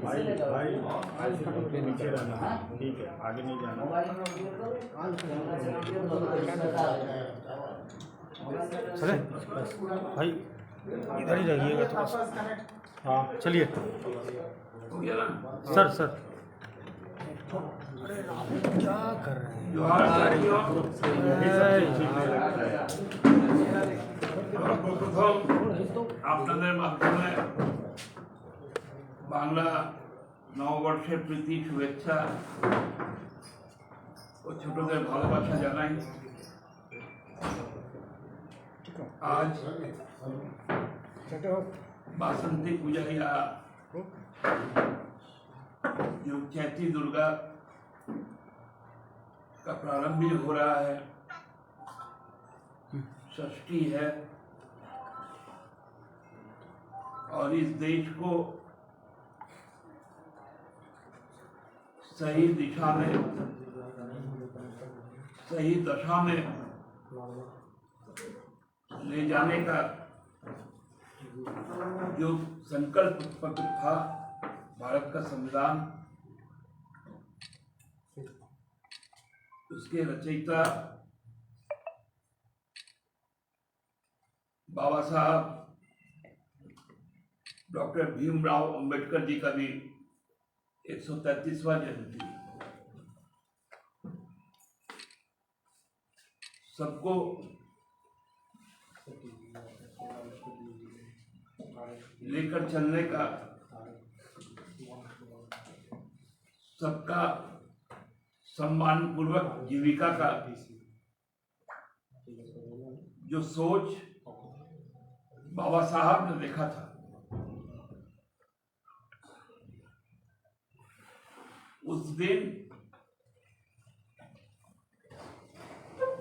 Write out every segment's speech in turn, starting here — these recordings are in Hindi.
भाई नीचे रहना, ठीक है, आगे नहीं जाना। चले भाई, इधर ही रहिएगा थोड़ा सा। हाँ चलिए सर। अरे राहुल क्या कर रहे हैं? আপনাদের মাধ্যমে বাংলা নববর্ষের প্রীতি শুভেচ্ছা ও ছোটদের ভালোবাসা জানাই। आज बासंती पूजा या जो चैती दुर्गा का प्रारंभ भी हो रहा है, षष्ठी है और इस देश को सही दिशा में, सही दशा में ले जाने का जो संकल्प पत्र था भारत का संविधान, उसके रचयिता बाबा साहब डॉक्टर भीमराव अंबेडकर जी का भी 133वां जयंती। सबको लेकर चलने का, सबका सम्मान पूर्वक जीविका का जो सोच बाबा साहब ने देखा था, उस दिन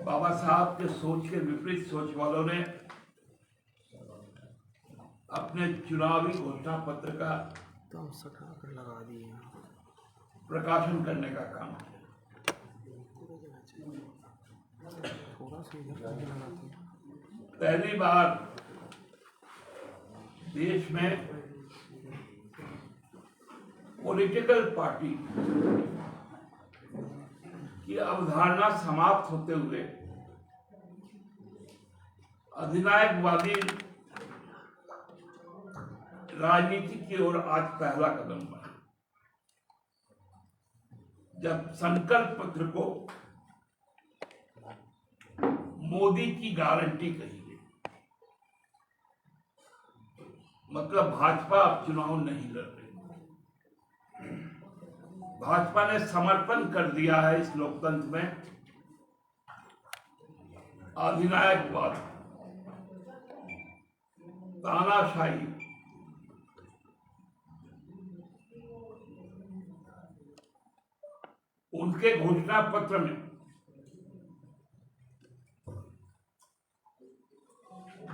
बाबा साहब के सोच के विपरीत सोच वालों ने अपने चुनावी घोषणा पत्र का लगा दिए, प्रकाशन करने का काम किया। पहली बार देश में पॉलिटिकल पार्टी की अवधारणा समाप्त होते हुए अधिनायकवादी राजनीति की ओर आज पहला कदम बढ़ा, जब संकल्प पत्र को मोदी की गारंटी कही गई। मतलब भाजपा अब चुनाव नहीं लड़ रही, भाजपा ने समर्पण कर दिया है इस लोकतंत्र में अधिनायकवाद, तानाशाही, उनके घोषणा पत्र में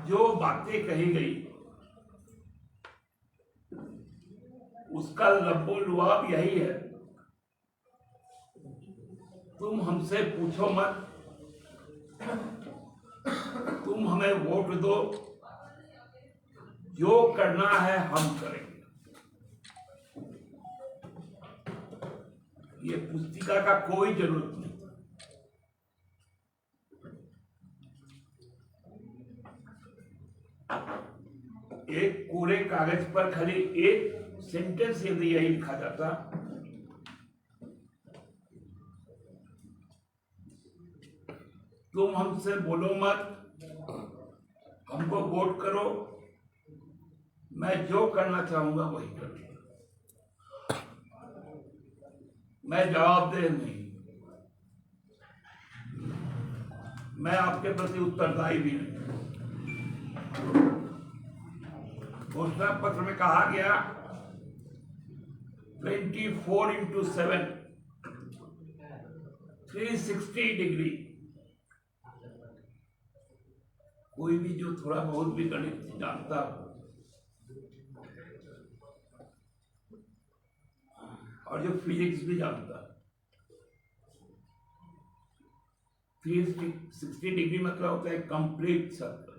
जो बातें कही गई उसका लबोलुआब यही है, तुम हमसे पूछो मत, तुम हमें वोट दो, जो करना है हम करेंगे। ये पुस्तिका का कोई जरूरत नहीं। एक कोरे कागज पर खाली एक सेंटेंस यदि यही लिखा जाता, तुम हमसे बोलो मत, हमको वोट करो, मैं जो करना चाहूंगा वही करूंगा, मैं जवाबदेह नहीं, मैं आपके प्रति उत्तरदायी भी नहीं। घोषणा पत्र में कहा गया 24/7 360 डिग्री। कोई भी जो थोड़ा बहुत भी गणित जानता हो और जो फिजिक्स भी जानता, 360 डिग्री मतलब होता है कंप्लीट सर्कल।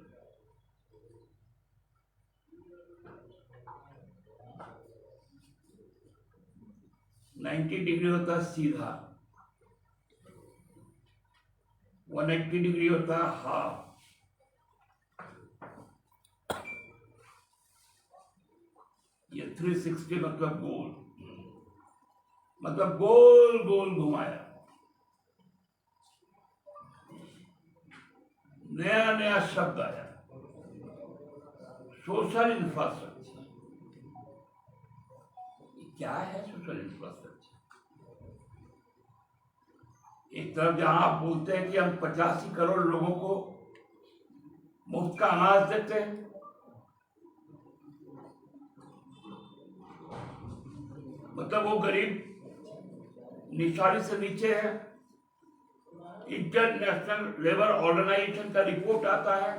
90 डिग्री होता है सीधा, 180 डिग्री होता है हाफ, ये 360 मतलब गोल, मतलब गोल गोल घुमाया। नया नया शब्द आया, सोशल इंफ्रास्ट्रक्चर। क्या है सोशल इंफ्रास्ट्रक्चर? एक तरफ जहां आप बोलते हैं कि हम 85 करोड़ लोगों को मुफ्त का अनाज देते हैं, मतलब वो गरीब निशानी से नीचे है। इंटरनेशनल लेबर ऑर्गेनाइजेशन का रिपोर्ट आता है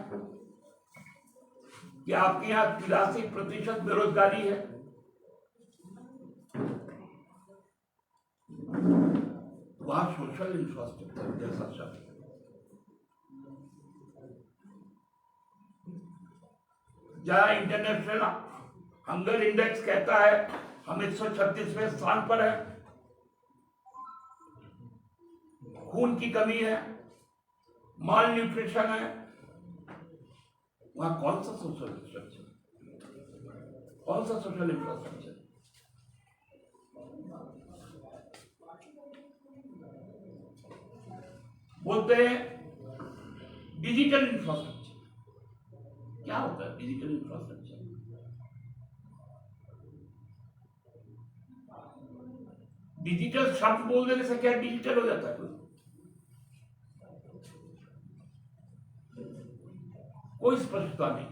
कि आपके यहाँ 83% बेरोजगारी है। वहां सोशल इंफ्रास्ट्रक्चर जैसा शब्द, जहां इंटरनेशनल हंगर इंडेक्स कहता है हम 136वें स्थान पर है, खून की कमी है, माल न्यूट्रिशन है, वहां कौन सा सोशल इंफ्रास्ट्रक्चर, कौन सा सोशल इंफ्रास्ट्रक्चर? बोलते हैं डिजिटल इंफ्रास्ट्रक्चर। क्या होता है डिजिटल इंफ्रास्ट्रक्चर? डिजिटल शब्द बोल देने से क्या डिजिटल हो जाता है? कोई स्पष्टता नहीं।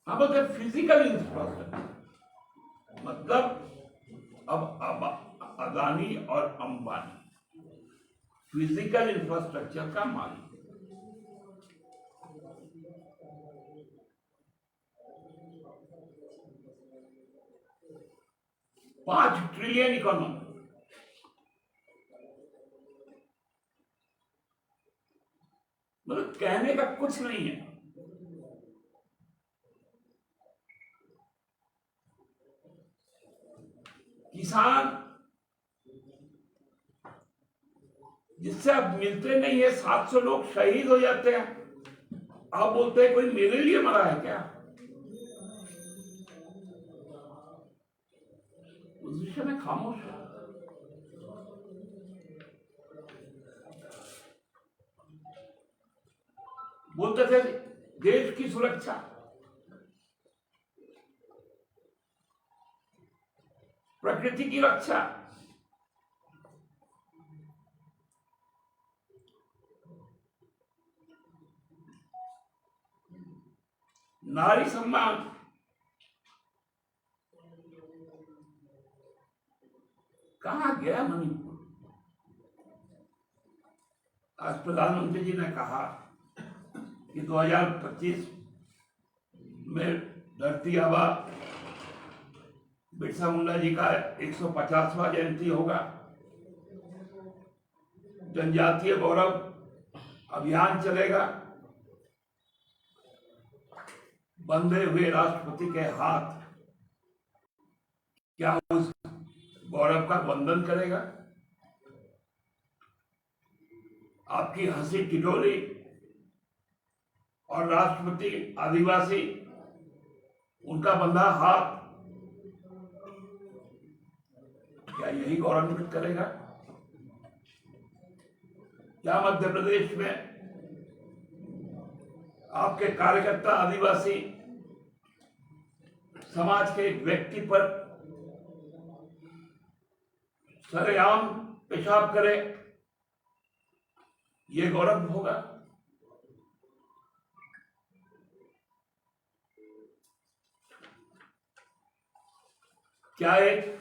हम बोलते हैं फिजिकल इंफ्रास्ट्रक्चर, मतलब अब अदानी और अंबानी फिजिकल इंफ्रास्ट्रक्चर का मालिक। 5 ट्रिलियन इकोनॉमी, मतलब कहने का कुछ नहीं है। किसान जिससे अब मिलते नहीं है, 700 लोग शहीद हो जाते हैं, आप बोलते हैं कोई मेरे लिए मरा है क्या? उस विषय में खामोश है। बोलते थे देश की सुरक्षा, प्रकृति की रक्षा, नारी सम्मान, कहां गया मणिपुर? आज प्रधानमंत्री जी ने कहा कि 2025 में धरती आबा बिरसा मुंडा जी का 150वां जयंती होगा। जनजातीय गौरव अभियान चलेगा। बंधे हुए राष्ट्रपति के हाथ क्या उस गौरव का वंदन करेगा? आपकी हंसी टिटोली और राष्ट्रपति आदिवासी उनका बंधा हाथ क्या यही गौरवान्वित करेगा? क्या मध्य प्रदेश में आपके कार्यकर्ता आदिवासी समाज के एक व्यक्ति पर सरेआम पेशाब करे, ये गौरव होगा? क्या एक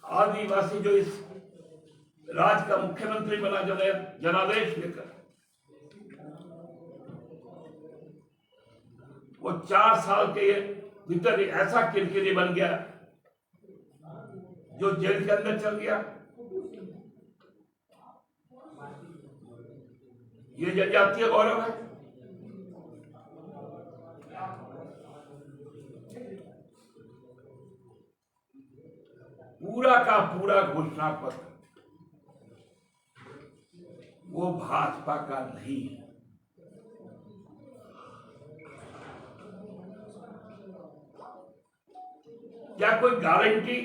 आदिवासी जो इस राज्य का मुख्यमंत्री बना जनादेश लेकर, वो 4 साल के भीतर ऐसा किरकिरी बन गया जो जेल के अंदर चल गया? ये जनजातीय गौरव है? पूरा का पूरा घोषणा पत्र वो भाजपा का नहीं है। क्या कोई गारंटी?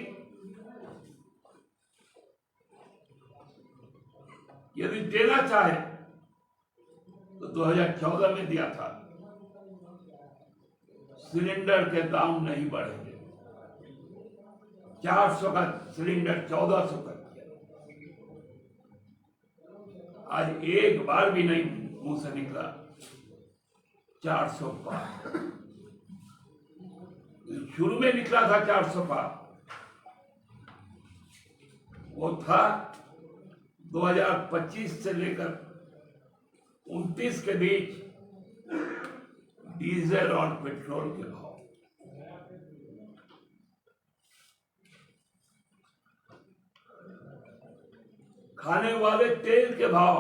यदि देना चाहे तो 2014 में दिया था, सिलेंडर के दाम नहीं बढ़ेंगे। 400 का सिलेंडर 1400 कर दिया। आज एक बार भी नहीं मुंह से निकला 400 पार। शुरू में निकला था 400 पार, वो था 2025 से लेकर 29 के बीच डीजल और पेट्रोल के भाव। खाने वाले तेल के भाव,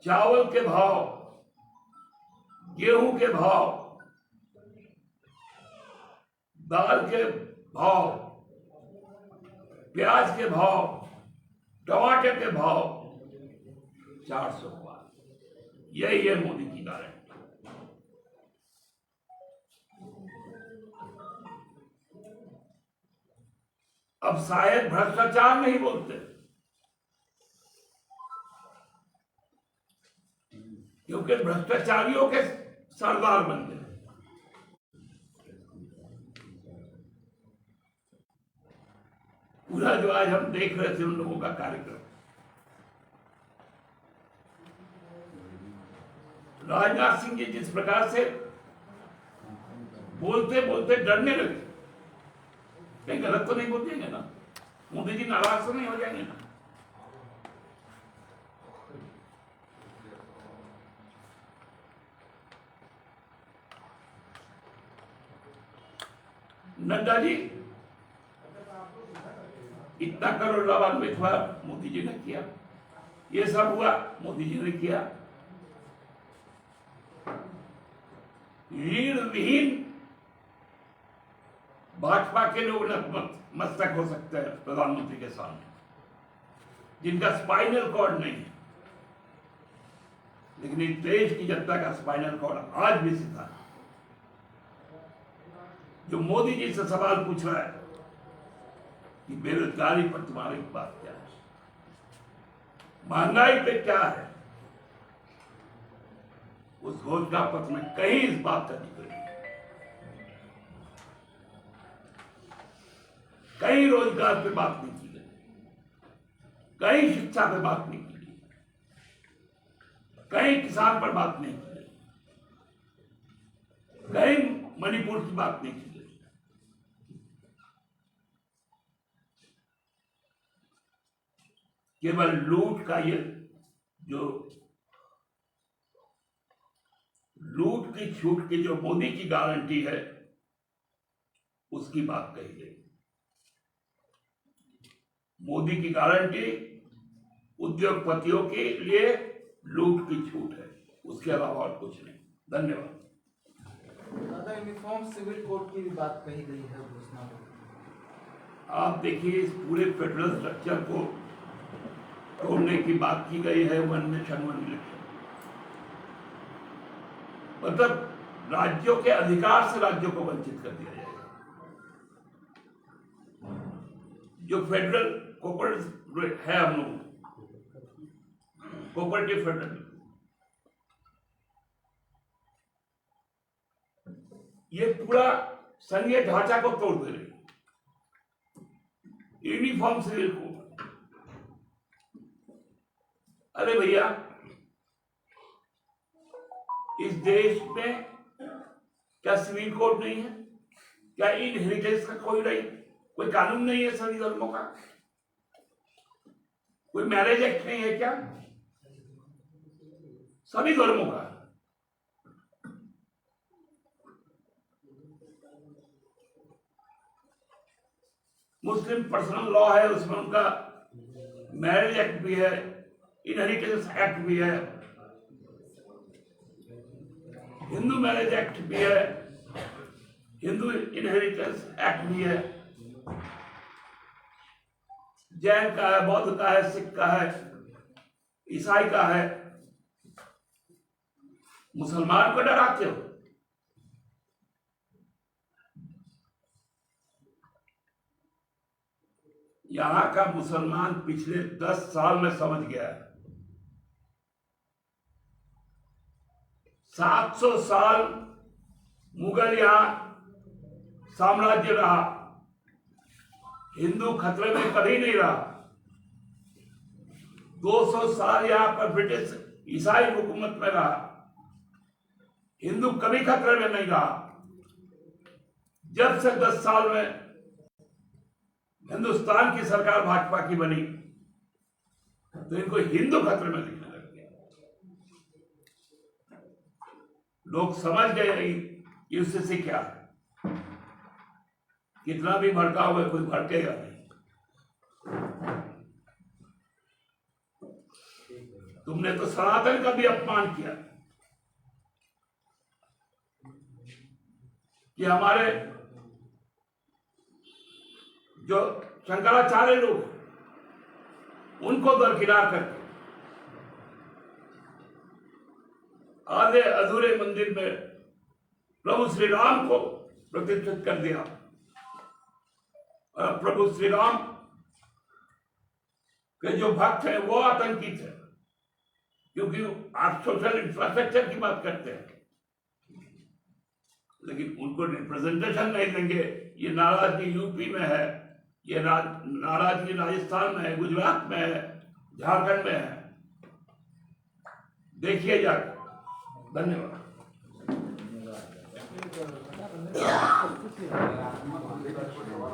चावल के भाव, गेहूं के भाव, दाल के भाव, प्याज के भाव, टमाटर के भाव 400 पार। यही है मोदी की गारंटी। अब शायद भ्रष्टाचार नहीं बोलते, क्योंकि भ्रष्टाचारियों के सरदार बन गए। पूरा जो आज हम देख रहे थे उन लोगों का कार्यक्रम, राजनाथ सिंह जी जिस प्रकार से बोलते बोलते डरने लगे, कहीं गलत तो नहीं बोल देंगे ना, मोदी जी नाराज तो नहीं हो जाएंगे ना। नड्डा जी इतना करोड़ लाभान्वित हुआ, मोदी जी ने किया। ये सब हुआ, मोदी जी ने किया। ऋण विहीन भाजपा के लोग नतमस्तक हो सकते हैं प्रधानमंत्री के सामने, जिनका स्पाइनल कॉर्ड नहीं है, लेकिन इस देश की जनता का स्पाइनल कॉर्ड आज भी सीधा है। जो मोदी जी से सवाल पूछ रहा है कि बेरोजगारी पर तुम्हारी बात क्या है, महंगाई पे क्या है, उस घोषणा पत्र में कहीं इस बात का जिक्र नहीं, कहीं रोजगार पे बात नहीं की गई, कहीं शिक्षा पे बात नहीं की गई, कहीं किसान पर बात नहीं की गई, कहीं मणिपुर की बात नहीं की गई। केवल लूट का ये जो लूट की छूट की जो मोदी की गारंटी है, उसकी बात कही गई। मोदी की गारंटी उद्योगपतियों के लिए लूट की छूट है, उसके अलावा और कुछ नहीं। धन्यवाद। दादा, यूनिफॉर्म सिविल कोड की भी बात कही गई है घोषणा में। आप देखिए, इस पूरे फेडरल स्ट्रक्चर को तोड़ने की बात की गई है। वन नेशन वन इलेक्शन, मतलब राज्यों के अधिकार से राज्यों को वंचित कर दिया जाएगा। जो फेडरल कोऑपरेटिव है, हम लोग कोऑपरेटिव फेडरल, ये पूरा संघीय ढांचा को तोड़ दे रही। यूनिफॉर्म सिविल कोड, अरे भैया, इस देश में क्या सिविल कोड नहीं है? क्या इनहेरिटेंस का कोई कानून नहीं है सभी धर्मों का? कोई मैरिज एक्ट नहीं है क्या सभी धर्मों का? मुस्लिम पर्सनल लॉ है, उसमें उनका मैरिज एक्ट भी है, इनहेरिटेंस एक्ट भी है, हिंदू मैरिज एक्ट भी है, हिंदू इनहेरिटेंस एक्ट भी है। जैन का है, बौद्ध का है, सिख का है, ईसाई का है, मुसलमान को डराते हो। यहां का मुसलमान पिछले 10 साल में समझ गया है। 700 साल मुगल यहां साम्राज्य रहा, हिंदू खतरे में कभी नहीं रहा। 200 साल यहां पर ब्रिटिश ईसाई हुकूमत में रहा, हिंदू कभी खतरे में नहीं रहा। जब से 10 साल में हिंदुस्तान की सरकार भाजपा की बनी तो इनको हिंदू खतरे में दिखने लग गया। लोग समझ गए कि उससे क्या है, कितना भी भड़का हुआ कोई भड़केगा नहीं। तुमने तो सनातन का भी अपमान किया कि हमारे जो शंकराचार्य लोग उनको दरकिनार करके आधे अधूरे मंदिर में प्रभु श्री राम को प्रतिष्ठित कर दिया। और प्रभु श्री राम के जो भक्त हैं वो आतंकित है, क्योंकि आप सोशल इंफ्रास्ट्रक्चर की बात करते हैं लेकिन उनको रिप्रेजेंटेशन नहीं देंगे। ये नाराजगी यूपी में है, ये नाराजगी राजस्थान में है, गुजरात में है, झारखंड में है। देखिए जाकर। धन्यवाद।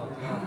धन्यवाद।